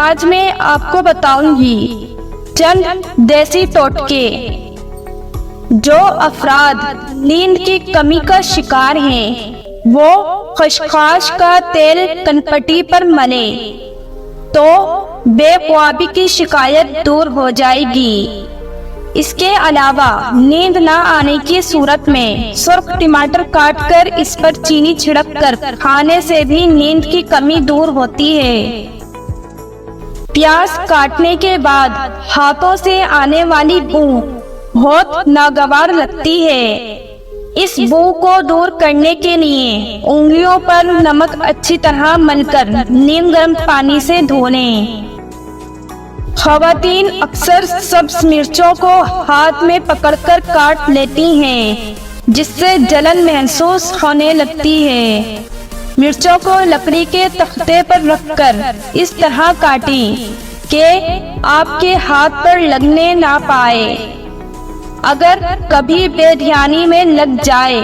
आज मैं आपको बताऊंगी चंद देसी टोटके। जो अफराद नींद की कमी का शिकार हैं, वो खसखस का तेल कनपटी पर मले तो बेख्वाबी की शिकायत दूर हो जाएगी। इसके अलावा नींद ना आने की सूरत में सुर्ख टमाटर काटकर इस पर चीनी छिड़क कर खाने से भी नींद की कमी दूर होती है। प्याज काटने के बाद हाथों से आने वाली बू बहुत नागवार लगती है। इस बू को दूर करने के लिए उंगलियों पर नमक अच्छी तरह मलकर नीम गर्म पानी से धो लें। ख़वातीन अक्सर सब्ज मिर्चों को हाथ में पकड़कर काट लेती हैं, जिससे जलन महसूस होने लगती है। मिर्चों को लकड़ी के तख्ते पर रखकर इस तरह काटें कि आपके हाथ पर लगने ना पाए। अगर कभी बेध्यानी में लग जाए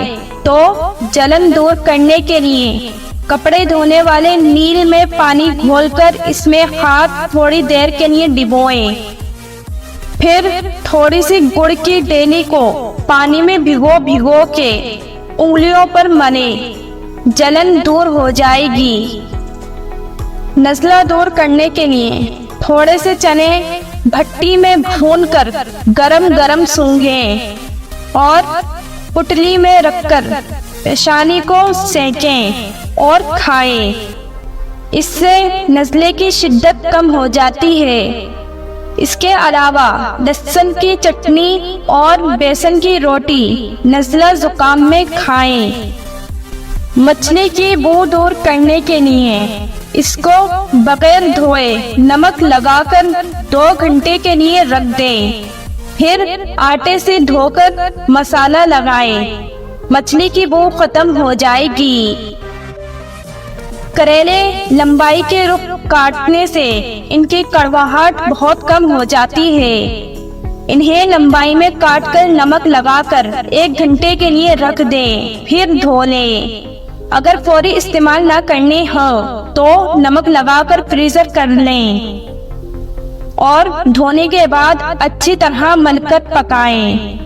तो जलन दूर करने के लिए कपड़े धोने वाले नील में पानी घोलकर इसमें हाथ थोड़ी देर के लिए डिबोएं। फिर थोड़ी सी गुड़ की डेली को पानी में भिगो के उंगलियों पर मले, जलन दूर हो जाएगी। नज़ला दूर करने के लिए थोड़े से चने भट्टी में भूनकर गरम गरम सूंघें और पुटली में रखकर पेशानी को सेकें और खाएं। इससे नज़ले की शिद्दत कम हो जाती है। इसके अलावा लहसुन की चटनी और बेसन की रोटी नज़ला जुकाम में खाएं। मछली की बू दूर करने के लिए इसको बगैर धोए नमक लगाकर 2 घंटे के लिए रख दें। फिर आटे से धोकर मसाला लगाएं। मछली की बू खत्म हो जाएगी। करेले लंबाई के रुख काटने से इनकी कड़वाहट बहुत कम हो जाती है। इन्हें लंबाई में काटकर नमक लगाकर 1 घंटे के लिए रख दें, फिर धो लें। अगर फौरी इस्तेमाल ना करने हो तो नमक लगाकर फ्रीजर कर लें और धोने के बाद अच्छी तरह मलकर पकाएं।